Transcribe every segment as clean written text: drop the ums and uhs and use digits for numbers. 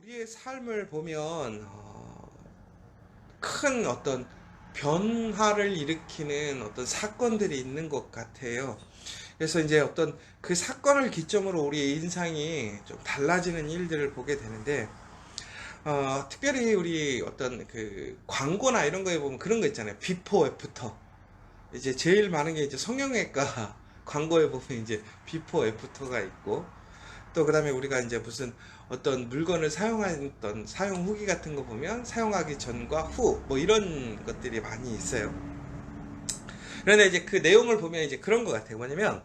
우리의 삶을 보면 큰 어떤 변화를 일으키는 어떤 사건들이 있는 것 같아요. 그래서 이제 어떤 그 사건을 기점으로 우리의 인상이 좀 달라지는 일들을 보게 되는데, 특별히 우리 어떤 그 광고나 이런 거에 보면 그런 거 있잖아요. 비포 애프터. 이제 제일 많은 게 이제 성형외과 광고에 보면 이제 비포 애프터가 있고, 또 그다음에 우리가 이제 무슨 어떤 물건을 사용했던 사용 후기 같은 거 보면 사용하기 전과 후 뭐 이런 것들이 많이 있어요. 그런데 이제 그 내용을 보면 이제 그런 것 같아요. 뭐냐면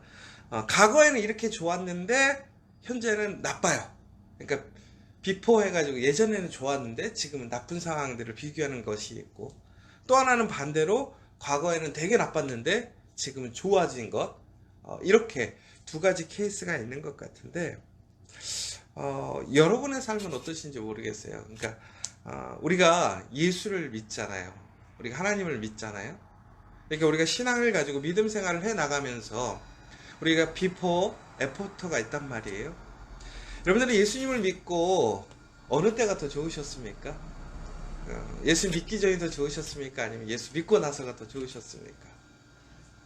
과거에는 이렇게 좋았는데 현재는 나빠요. 그러니까 비포 해가지고 예전에는 좋았는데 지금은 나쁜 상황들을 비교하는 것이 있고, 또 하나는 반대로 과거에는 되게 나빴는데 지금은 좋아진 것, 이렇게 두 가지 케이스가 있는 것 같은데, 여러분의 삶은 어떠신지 모르겠어요. 그러니까 우리가 예수를 믿잖아요. 우리가 하나님을 믿잖아요. 그러니까 우리가 신앙을 가지고 믿음 생활을 해 나가면서 우리가 비포, 애프터가 있단 말이에요. 여러분들은 예수님을 믿고 어느 때가 더 좋으셨습니까? 예수 믿기 전이 더 좋으셨습니까? 아니면 예수 믿고 나서가 더 좋으셨습니까?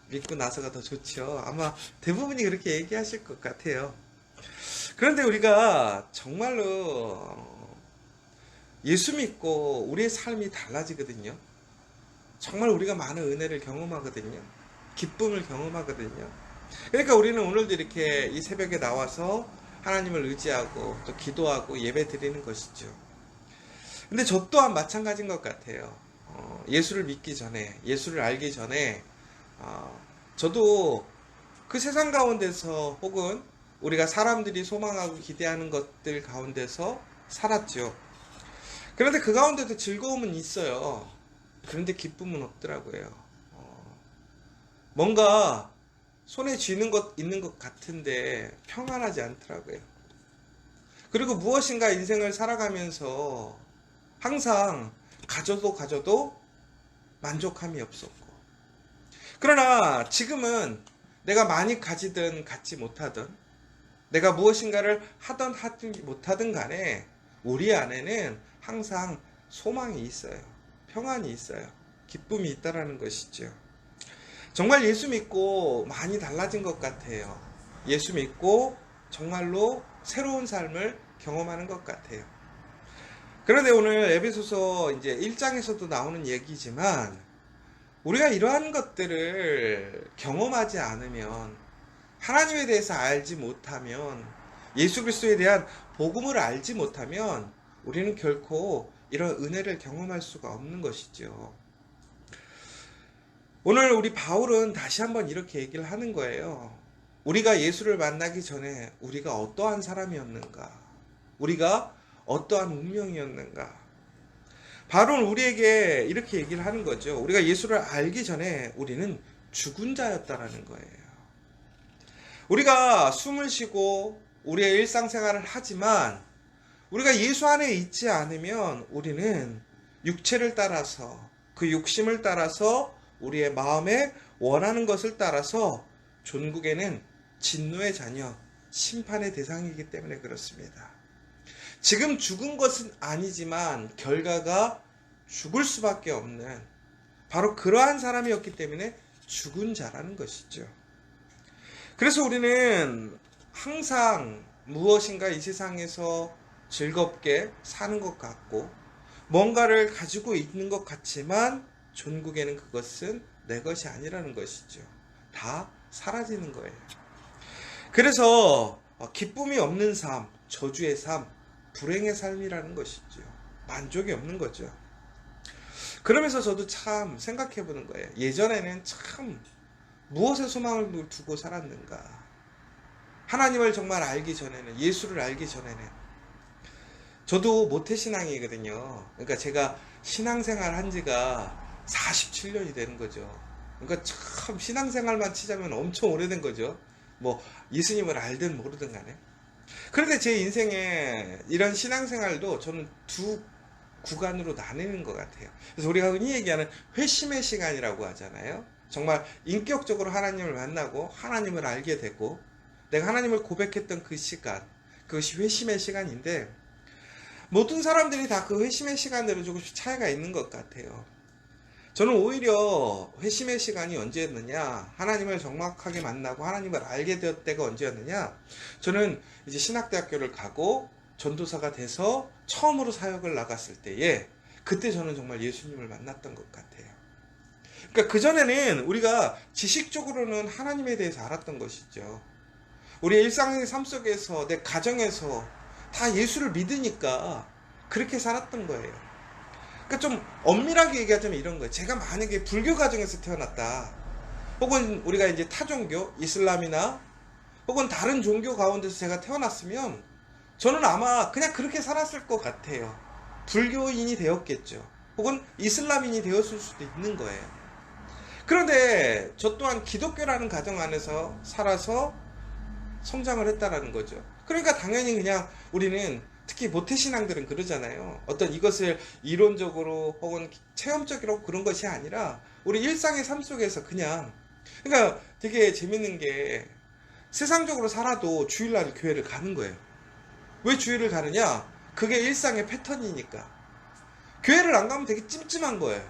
믿고 나서가 더 좋죠. 아마 대부분이 그렇게 얘기하실 것 같아요. 그런데 우리가 정말로 예수 믿고 우리의 삶이 달라지거든요. 정말 우리가 많은 은혜를 경험하거든요. 기쁨을 경험하거든요. 그러니까 우리는 오늘도 이렇게 이 새벽에 나와서 하나님을 의지하고 또 기도하고 예배 드리는 것이죠. 근데 저 또한 마찬가지인 것 같아요. 예수를 믿기 전에, 예수를 알기 전에, 저도 그 세상 가운데서 혹은 우리가 사람들이 소망하고 기대하는 것들 가운데서 살았죠. 그런데 그 가운데도 즐거움은 있어요. 그런데 기쁨은 없더라고요. 뭔가 손에 쥐는 것 있는 것 같은데 평안하지 않더라고요. 그리고 무엇인가 인생을 살아가면서 항상 가져도 만족함이 없었고, 그러나 지금은 내가 많이 가지든 갖지 못하든, 내가 무엇인가를 하든 하지 못하든 간에 우리 안에는 항상 소망이 있어요. 평안이 있어요. 기쁨이 있다라는 것이죠. 정말 예수 믿고 많이 달라진 것 같아요. 예수 믿고 정말로 새로운 삶을 경험하는 것 같아요. 그런데 오늘 에베소서 이제 1장에서도 나오는 얘기지만, 우리가 이러한 것들을 경험하지 않으면, 하나님에 대해서 알지 못하면, 예수 그리스도에 대한 복음을 알지 못하면 우리는 결코 이런 은혜를 경험할 수가 없는 것이죠. 오늘 우리 바울은 다시 한번 이렇게 얘기를 하는 거예요. 우리가 예수를 만나기 전에 우리가 어떠한 사람이었는가? 우리가 어떠한 운명이었는가? 바울은 우리에게 이렇게 얘기를 하는 거죠. 우리가 예수를 알기 전에 우리는 죽은 자였다라는 거예요. 우리가 숨을 쉬고 우리의 일상생활을 하지만 우리가 예수 안에 있지 않으면 우리는 육체를 따라서, 그 욕심을 따라서, 우리의 마음에 원하는 것을 따라서 존국에는 진노의 자녀, 심판의 대상이기 때문에 그렇습니다. 지금 죽은 것은 아니지만 결과가 죽을 수밖에 없는 바로 그러한 사람이었기 때문에 죽은 자라는 것이죠. 그래서 우리는 항상 무엇인가 이 세상에서 즐겁게 사는 것 같고 뭔가를 가지고 있는 것 같지만 존국에는 그것은 내 것이 아니라는 것이죠. 다 사라지는 거예요. 그래서 기쁨이 없는 삶, 저주의 삶, 불행의 삶이라는 것이죠. 만족이 없는 거죠. 그러면서 저도 참 생각해 보는 거예요. 예전에는 참 무엇에 소망을 두고 살았는가. 하나님을 정말 알기 전에는, 예수를 알기 전에는. 저도 모태신앙이거든요. 그러니까 제가 신앙생활 한 지가 47년이 되는 거죠. 그러니까 참 신앙생활만 치자면 엄청 오래된 거죠. 뭐 예수님을 알든 모르든 간에. 그런데 제 인생에 이런 신앙생활도 저는 두 구간으로 나뉘는 것 같아요. 그래서 우리가 흔히 얘기하는 회심의 시간이라고 하잖아요. 정말 인격적으로 하나님을 만나고 하나님을 알게 되고 내가 하나님을 고백했던 그 시간, 그것이 회심의 시간인데, 모든 사람들이 다 그 회심의 시간대로 조금씩 차이가 있는 것 같아요. 저는 오히려 회심의 시간이 언제였느냐, 하나님을 정확하게 만나고 하나님을 알게 되었 때가 언제였느냐, 저는 이제 신학대학교를 가고 전도사가 돼서 처음으로 사역을 나갔을 때에, 그때 저는 정말 예수님을 만났던 것 같아요. 그러니까 그전에는 우리가 지식적으로는 하나님에 대해서 알았던 것이죠. 우리의 일상의 삶 속에서, 내 가정에서 다 예수를 믿으니까 그렇게 살았던 거예요. 그러니까 좀 엄밀하게 얘기하자면 이런 거예요. 제가 만약에 불교 가정에서 태어났다, 혹은 우리가 이제 타종교, 이슬람이나 혹은 다른 종교 가운데서 제가 태어났으면 저는 아마 그냥 그렇게 살았을 것 같아요. 불교인이 되었겠죠. 혹은 이슬람인이 되었을 수도 있는 거예요. 그런데 저 또한 기독교라는 가정 안에서 살아서 성장을 했다라는 거죠. 그러니까 당연히 그냥 우리는, 특히 모태신앙들은 그러잖아요. 어떤 이것을 이론적으로 혹은 체험적으로 그런 것이 아니라 우리 일상의 삶 속에서 그냥, 그러니까 되게 재밌는 게, 세상적으로 살아도 주일날 교회를 가는 거예요. 왜 주일을 가느냐? 그게 일상의 패턴이니까. 교회를 안 가면 되게 찜찜한 거예요.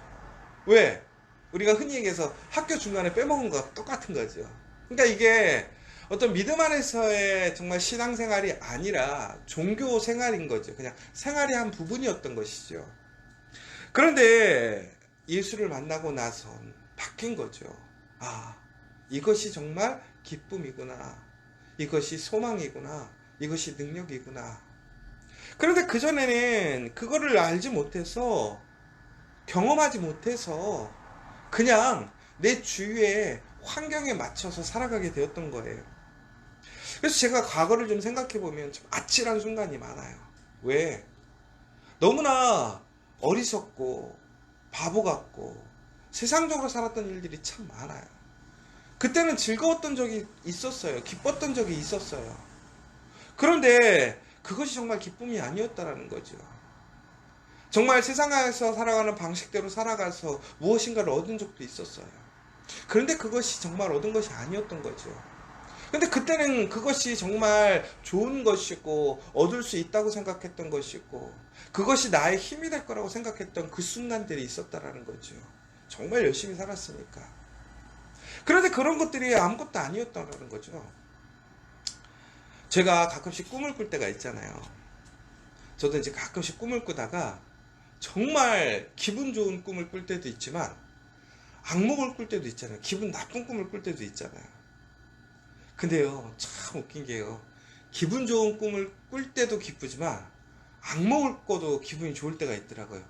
왜? 우리가 흔히 얘기해서 학교 중간에 빼먹은 거 똑같은 거죠. 그러니까 이게 어떤 믿음 안에서의 정말 신앙생활이 아니라 종교 생활인 거죠. 그냥 생활의 한 부분이었던 것이죠. 그런데 예수를 만나고 나선 바뀐 거죠. 아, 이것이 정말 기쁨이구나. 이것이 소망이구나. 이것이 능력이구나. 그런데 그전에는 그거를 알지 못해서, 경험하지 못해서 그냥 내 주위의 환경에 맞춰서 살아가게 되었던 거예요. 그래서 제가 과거를 좀 생각해 보면 좀 아찔한 순간이 많아요. 왜? 너무나 어리석고 바보 같고 세상적으로 살았던 일들이 참 많아요. 그때는 즐거웠던 적이 있었어요. 기뻤던 적이 있었어요. 그런데 그것이 정말 기쁨이 아니었다라는 거죠. 정말 세상에서 살아가는 방식대로 살아가서 무엇인가를 얻은 적도 있었어요. 그런데 그것이 정말 얻은 것이 아니었던 거죠. 근데 그때는 그것이 정말 좋은 것이고 얻을 수 있다고 생각했던 것이고 그것이 나의 힘이 될 거라고 생각했던 그 순간들이 있었다라는 거죠. 정말 열심히 살았으니까. 그런데 그런 것들이 아무것도 아니었다라는 거죠. 제가 가끔씩 꿈을 꿀 때가 있잖아요. 저도 이제 가끔씩 꿈을 꾸다가 정말 기분 좋은 꿈을 꿀 때도 있지만 악몽을 꿀 때도 있잖아요. 기분 나쁜 꿈을 꿀 때도 있잖아요. 근데요, 참 웃긴 게요, 기분 좋은 꿈을 꿀 때도 기쁘지만 악몽을 꿔도 기분이 좋을 때가 있더라고요.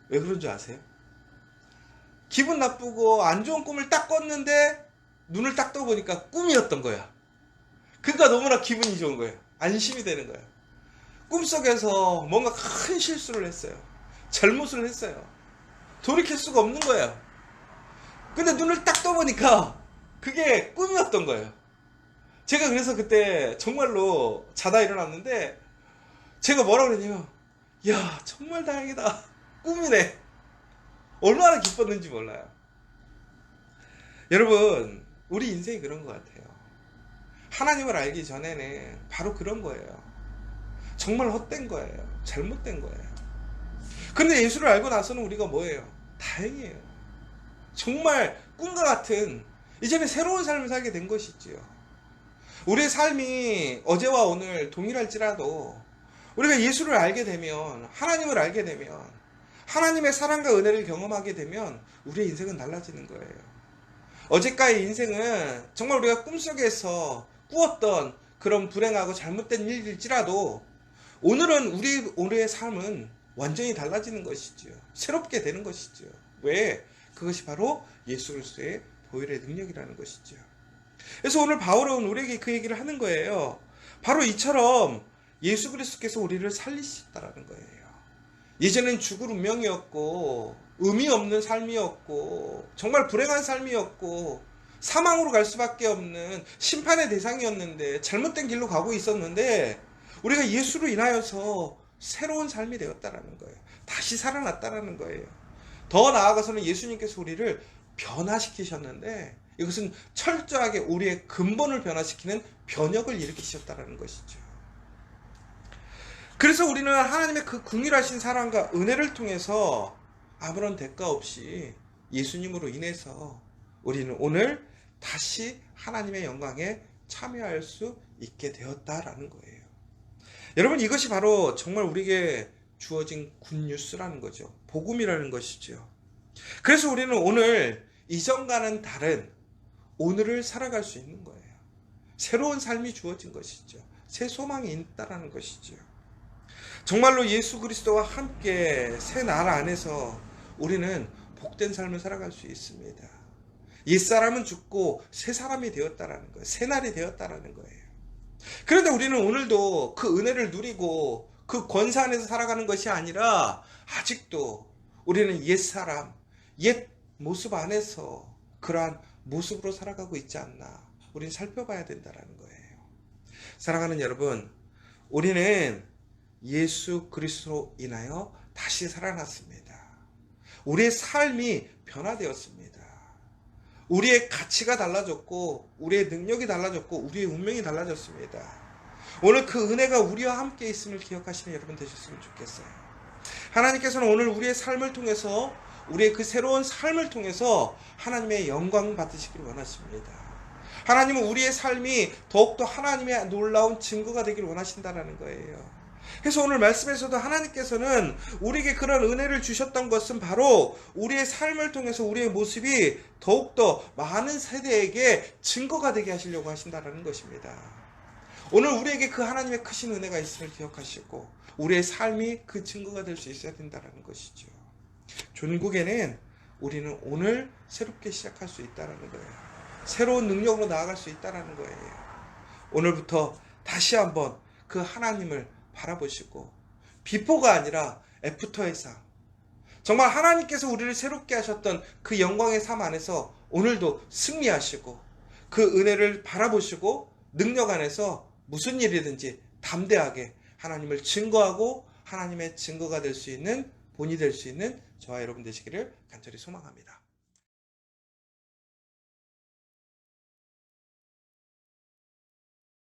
왜 그런 줄 아세요? 기분 나쁘고 안 좋은 꿈을 딱 꿨는데 눈을 딱 떠보니까 꿈이었던 거야. 그러니까 너무나 기분이 좋은 거예요. 안심이 되는 거예요. 꿈속에서 뭔가 큰 실수를 했어요. 잘못을 했어요. 돌이킬 수가 없는 거예요. 근데 눈을 딱 떠보니까 그게 꿈이었던 거예요. 제가 그래서 그때 정말로 자다 일어났는데 제가 뭐라 그랬냐면, 야, 정말 다행이다. 꿈이네. 얼마나 기뻤는지 몰라요. 여러분, 우리 인생이 그런 것 같아요. 하나님을 알기 전에는 바로 그런 거예요. 정말 헛된 거예요. 잘못된 거예요. 근데 예수를 알고 나서는 우리가 뭐예요? 다행이에요. 정말 꿈과 같은 이제는 새로운 삶을 살게 된 것이지요. 우리의 삶이 어제와 오늘 동일할지라도 우리가 예수를 알게 되면, 하나님을 알게 되면, 하나님의 사랑과 은혜를 경험하게 되면 우리의 인생은 달라지는 거예요. 어제까지 인생은 정말 우리가 꿈속에서 꾸었던 그런 불행하고 잘못된 일일지라도 오늘은 우리의 삶은 완전히 달라지는 것이지요. 새롭게 되는 것이지요. 왜? 그것이 바로 예수 그리스도의 보혈의 능력이라는 것이지요. 그래서 오늘 바울은 우리에게 그 얘기를 하는 거예요. 바로 이처럼 예수 그리스도께서 우리를 살리셨다라는 거예요. 예전엔 죽을 운명이었고 의미 없는 삶이었고 정말 불행한 삶이었고 사망으로 갈 수밖에 없는 심판의 대상이었는데 잘못된 길로 가고 있었는데 우리가 예수로 인하여서 새로운 삶이 되었다라는 거예요. 다시 살아났다라는 거예요. 더 나아가서는 예수님께서 우리를 변화시키셨는데 이것은 철저하게 우리의 근본을 변화시키는 변혁을 일으키셨다라는 것이죠. 그래서 우리는 하나님의 그 긍휼하신 사랑과 은혜를 통해서 아무런 대가 없이 예수님으로 인해서 우리는 오늘 다시 하나님의 영광에 참여할 수 있게 되었다라는 거예요. 여러분, 이것이 바로 정말 우리에게 주어진 굿뉴스라는 거죠. 복음이라는 것이죠. 그래서 우리는 오늘 이전과는 다른 오늘을 살아갈 수 있는 거예요. 새로운 삶이 주어진 것이죠. 새 소망이 있다라는 것이죠. 정말로 예수 그리스도와 함께 새 나라 안에서 우리는 복된 삶을 살아갈 수 있습니다. 옛사람은 죽고 새 사람이 되었다라는 거예요. 새 날이 되었다라는 거예요. 그런데 우리는 오늘도 그 은혜를 누리고 그 권세 안에서 살아가는 것이 아니라 아직도 우리는 옛사람, 옛 모습 안에서 그러한 모습으로 살아가고 있지 않나 우리는 살펴봐야 된다는 거예요. 사랑하는 여러분, 우리는 예수 그리스도로 인하여 다시 살아났습니다. 우리의 삶이 변화되었습니다. 우리의 가치가 달라졌고 우리의 능력이 달라졌고 우리의 운명이 달라졌습니다. 오늘 그 은혜가 우리와 함께 있음을 기억하시는 여러분 되셨으면 좋겠어요. 하나님께서는 오늘 우리의 삶을 통해서 우리의 그 새로운 삶을 통해서 하나님의 영광 받으시기를 원하십니다. 하나님은 우리의 삶이 더욱더 하나님의 놀라운 증거가 되기를 원하신다는 거예요. 그래서 오늘 말씀에서도 하나님께서는 우리에게 그런 은혜를 주셨던 것은 바로 우리의 삶을 통해서 우리의 모습이 더욱더 많은 세대에게 증거가 되게 하시려고 하신다는 것입니다. 오늘 우리에게 그 하나님의 크신 은혜가 있음을 기억하시고 우리의 삶이 그 증거가 될 수 있어야 된다는 것이죠. 종국에는 우리는 오늘 새롭게 시작할 수 있다는 거예요. 새로운 능력으로 나아갈 수 있다는 거예요. 오늘부터 다시 한번 그 하나님을 바라보시고 비포가 아니라 애프터의 삶, 정말 하나님께서 우리를 새롭게 하셨던 그 영광의 삶 안에서 오늘도 승리하시고 그 은혜를 바라보시고 능력 안에서 무슨 일이든지 담대하게 하나님을 증거하고 하나님의 증거가 될 수 있는 본이 될 수 있는 저와 여러분 되시기를 간절히 소망합니다.